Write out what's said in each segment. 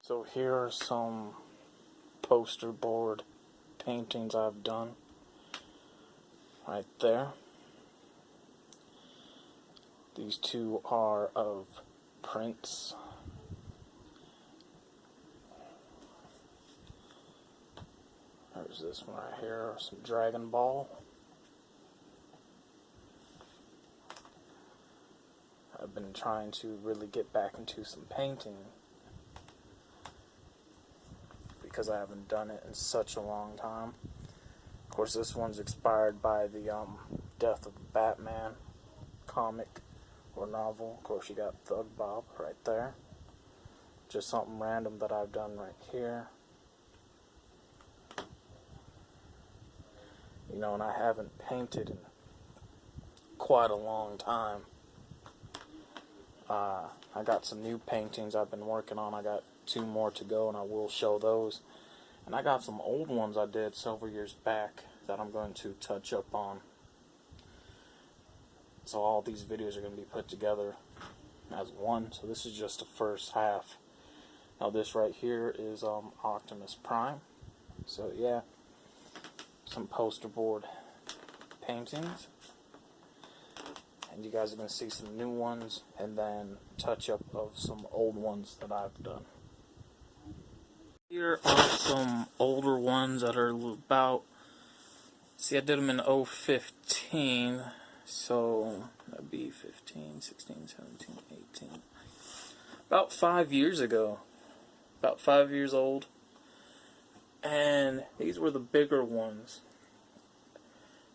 So here are some poster board paintings I've done. Right there. These two are of prints. There's this one right here, some Dragon Ball. I've been trying to really get back into some painting because I haven't done it in such a long time. Of course, this one's inspired by the Death of Batman comic or novel. Of course, you got Thug Bob right there. Just something random that I've done right here. You know, and I haven't painted in quite a long time. I got some new paintings I've been working on. I got 2 more to go, and I will show those. And I got some old ones I did several years back that I'm going to touch up on. So all these videos are going to be put together as one. So this is just the first half. Now this right here is Optimus Prime. So yeah, some poster board paintings. And you guys are going to see some new ones and then touch up of some old ones that I've done. Here are some older ones that are about, see, I did them in 2015, so that'd be 15, 16, 17, 18, about 5 years ago, about 5 years old, and these were the bigger ones.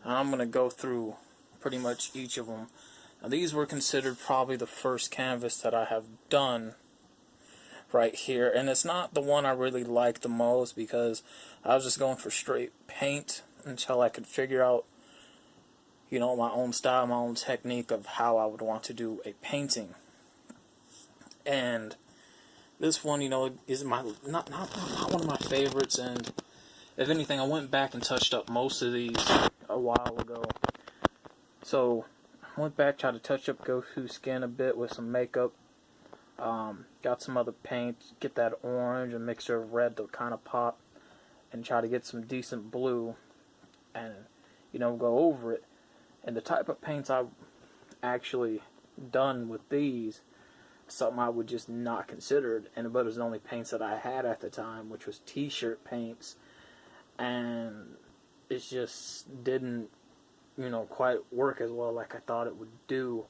And I'm going to go through pretty much each of them. Now these were considered probably the first canvas that I have done right here, and it's not the one I really like the most because I was just going for straight paint until I could figure out, you know, my own style, my own technique of how I would want to do a painting. And this one, you know, is my not one of my favorites, and if anything, I went back and touched up most of these a while ago. So I went back, tried to touch up Goku's skin a bit with some makeup. Got some other paint, get that orange, a mixture of red to kind of pop, and try to get some decent blue, and, you know, go over it. And the type of paints I've actually done with these, something I would just not considered, but it was the only paints that I had at the time, which was t-shirt paints, and it just didn't, you know, quite work as well like I thought it would do.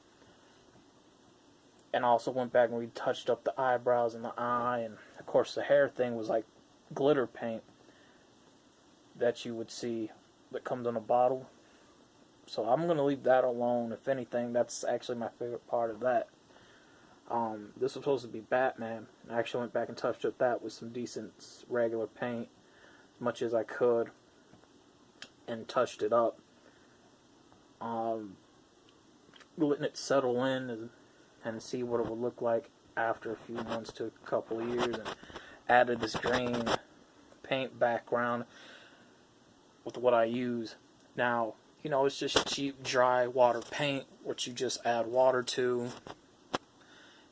And also went back and retouched up the eyebrows and the eye, and of course the hair thing was like glitter paint that you would see that comes in a bottle. So I'm going to leave that alone. If anything, that's actually my favorite part of that. This was supposed to be Batman. I actually went back and touched up that with some decent regular paint, as much as I could, and touched it up. Letting it settle in and see what it would look like after a few months to a couple of years, and added this green paint background with what I use. Now, you know, it's just cheap, dry water paint, which you just add water to,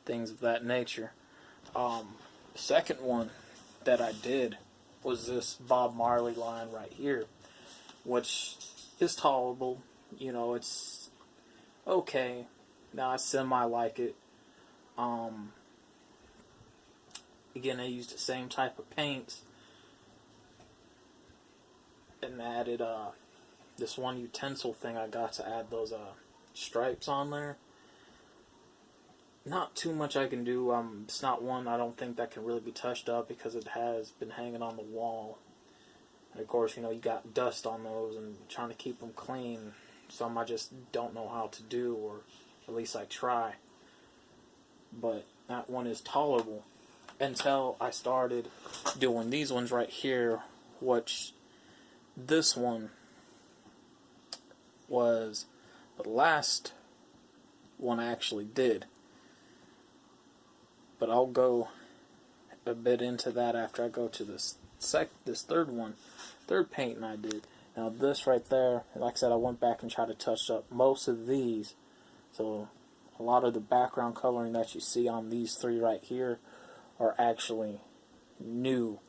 things of that nature. The second one that I did was this Bob Marley line right here, which is tolerable. You know, it's okay. Now I semi-like it. Again, I used the same type of paints and added this one utensil thing I got to add those stripes on there. Not too much I can do. It's not one I don't think that can really be touched up because it has been hanging on the wall. And of course, you know, you got dust on those and trying to keep them clean. Some I just don't know how to do, or at least I try. But that one is tolerable until I started doing these ones right here, which this one was the last one I actually did. But I'll go a bit into that after I go to this third painting I did. Now this right there, like I said, I went back and tried to touch up most of these. So a lot of the background coloring that you see on these 3 right here are actually new.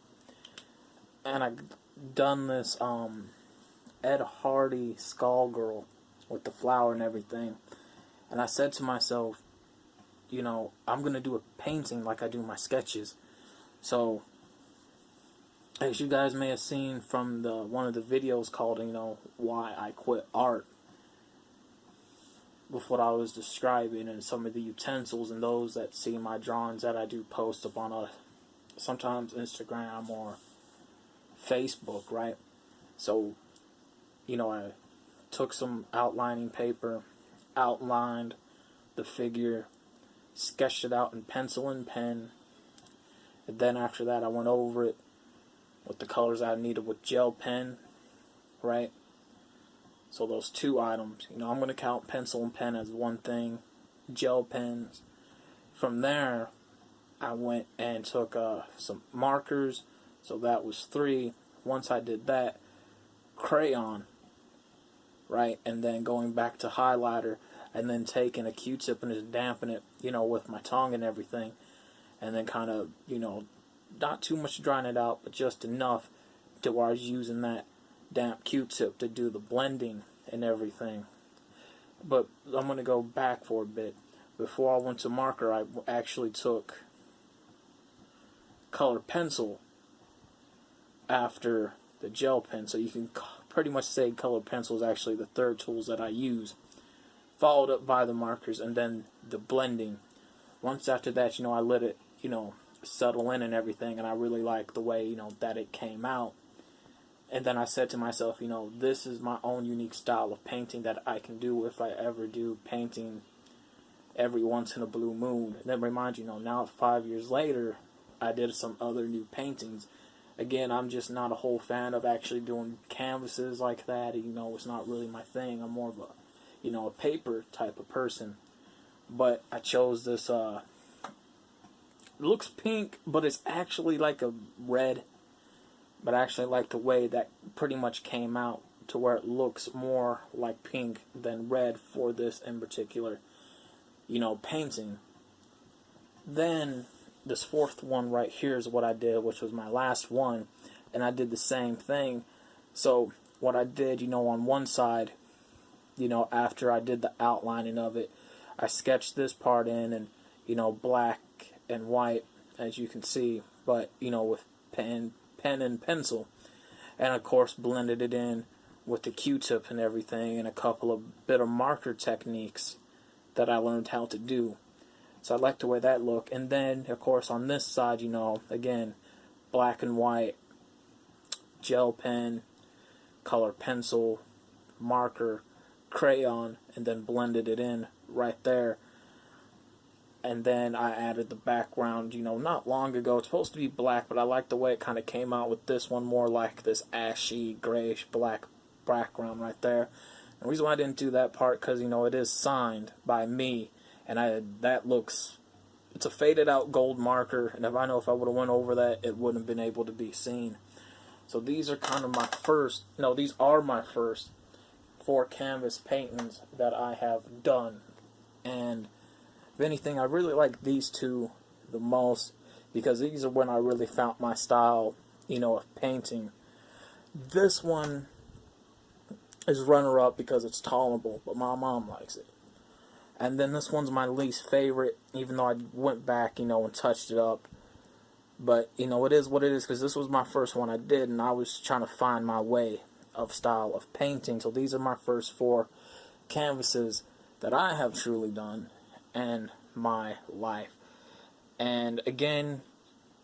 And I done this Ed Hardy Skullgirl with the flower and everything. And I said to myself, you know, I'm going to do a painting like I do my sketches. So, as you guys may have seen from one of the videos called, you know, Why I Quit Art, with what I was describing and some of the utensils, and those that see my drawings that I do post up on sometimes Instagram or Facebook, right? So, you know, I took some outlining paper, outlined the figure, sketched it out in pencil and pen, and then after that I went over it with the colors I needed with gel pen, right? So those two items, you know, I'm going to count pencil and pen as one thing, gel pens. From there, I went and took some markers, so that was 3. Once I did that, crayon, right? And then going back to highlighter, and then taking a Q-tip and just damping it, you know, with my tongue and everything. And then kind of, you know, not too much drying it out, but just enough to where I was using that damp Q-tip to do the blending and everything. But I'm going to go back for a bit. Before I went to marker, I actually took color pencil after the gel pen. So you can pretty much say color pencil is actually the third tools that I use. Followed up by the markers and then the blending. Once after that, you know, I let it, you know, settle in and everything, and I really like the way, you know, that it came out. And then I said to myself, you know, this is my own unique style of painting that I can do if I ever do painting every once in a blue moon. And then remind you, you know, now 5 years later, I did some other new paintings. Again, I'm just not a whole fan of actually doing canvases like that. You know, it's not really my thing. I'm more of a, you know, a paper type of person. But I chose this, it looks pink, but it's actually like a red. But I actually like the way that pretty much came out to where it looks more like pink than red for this in particular, you know, painting. Then this fourth one right here is what I did, which was my last one, and I did the same thing. So what I did, you know, on one side, you know, after I did the outlining of it, I sketched this part in, and, you know, black and white, as you can see, but, you know, with pen and pencil, and of course blended it in with the Q-tip and everything, and a couple of bit of marker techniques that I learned how to do. So I like the way that look. And then of course on this side, you know, again, black and white, gel pen, color pencil, marker, crayon, and then blended it in right there. And then I added the background, you know, not long ago. It's supposed to be black, but I like the way it kind of came out with this one, more like this ashy, grayish black background right there. And the reason why I didn't do that part, because, you know, it is signed by me, and that looks, it's a faded out gold marker, and if I would have went over that, it wouldn't have been able to be seen. So these are kind of these are my first 4 canvas paintings that I have done. And if anything, I really like these 2 the most, because these are when I really found my style, you know, of painting. This one is runner-up because it's tolerable, but my mom likes it. And then this one's my least favorite, even though I went back, you know, and touched it up. But, you know, it is what it is, because this was my first one I did, and I was trying to find my way of style of painting. So these are my first 4 canvases that I have truly done in my life. And again,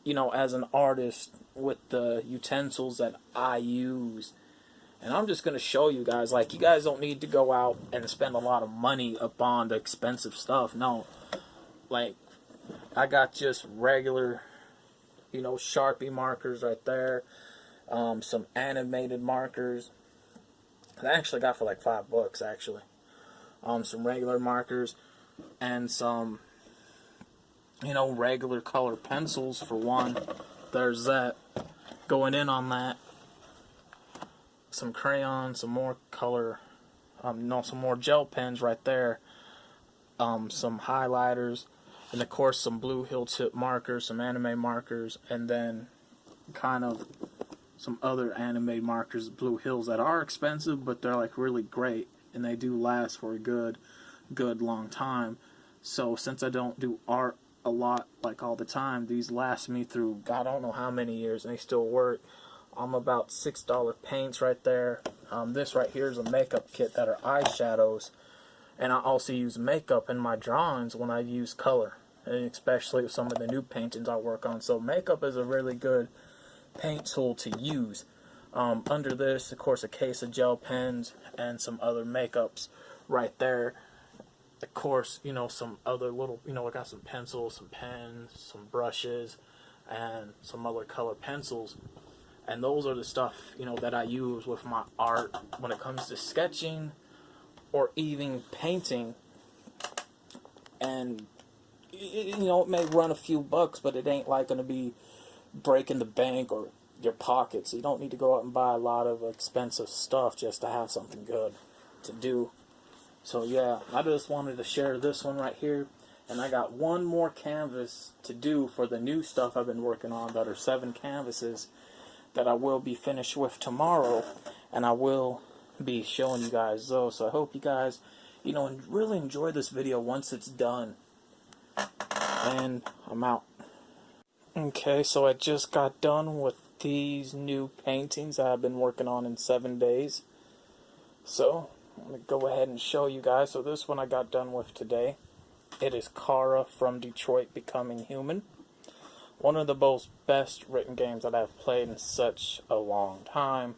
you know, as an artist, with the utensils that I use, and I'm just going to show you guys, like, you guys don't need to go out and spend a lot of money upon the expensive stuff. No, like, I got just regular, you know, Sharpie markers right there, some animated markers that I actually got for like $5 actually, some regular markers, and some, you know, regular color pencils for one. There's that. Going in on that, some crayons, some more color, some more gel pens right there, some highlighters, and of course some blue hill tip markers, some anime markers, and then kind of some other anime markers, Blue Hills, that are expensive, but they're like really great, and they do last for a good long time. So since I don't do art a lot, like all the time, these last me through God, I don't know how many years, and they still work. I'm about $6 paints right there. This right here is a makeup kit that are eyeshadows, and I also use makeup in my drawings when I use color, and especially with some of the new paintings I work on. So makeup is a really good paint tool to use. Under this, of course, a case of gel pens and some other makeups right there. Of course, you know, some other little, you know, I got some pencils, some pens, some brushes, and some other color pencils. And those are the stuff, you know, that I use with my art when it comes to sketching or even painting. And, you know, it may run a few bucks, but it ain't like going to be breaking the bank or your pockets. You don't need to go out and buy a lot of expensive stuff just to have something good to do. So yeah, I just wanted to share this one right here, and I got one more canvas to do for the new stuff I've been working on, that are 7 canvases that I will be finished with tomorrow, and I will be showing you guys those. So I hope you guys, you know, really enjoy this video once it's done. And I'm out. Okay, so I just got done with these new paintings I've been working on in 7 days. So I'm going to go ahead and show you guys. So this one I got done with today. It is Kara from Detroit Becoming Human. One of the most best written games that I've played in such a long time.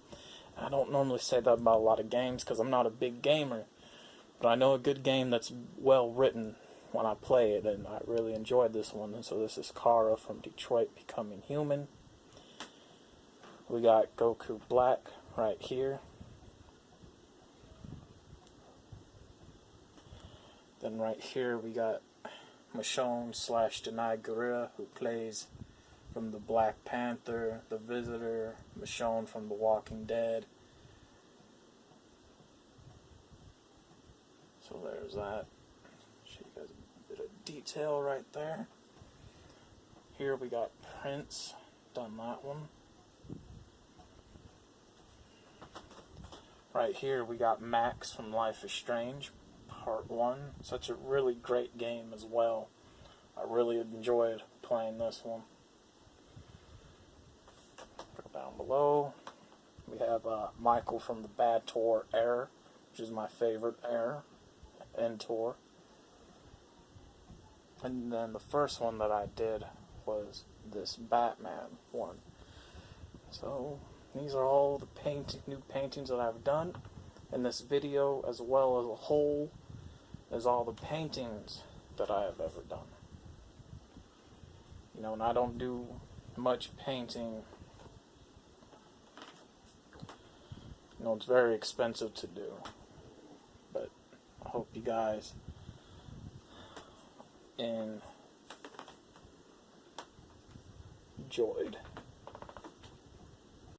I don't normally say that about a lot of games because I'm not a big gamer. But I know a good game that's well written when I play it, and I really enjoyed this one. And so this is Kara from Detroit Becoming Human. We got Goku Black right here. Then right here we got Michonne / Denai Guerrera, who plays from the Black Panther, The Visitor, Michonne from The Walking Dead. So there's that. Show you guys a bit of detail right there. Here we got Prince, done that one. Right here we got Max from Life is Strange, Part 1. Such a really great game as well. I really enjoyed playing this one. Down below we have Michael from the Bad Tour Air, which is my favorite Air in Tour. And then the first one that I did was this Batman one. So these are all the new paintings that I've done in this video, as well as a whole is all the paintings that I have ever done. You know, and I don't do much painting. You know, it's very expensive to do. But I hope you guys enjoyed.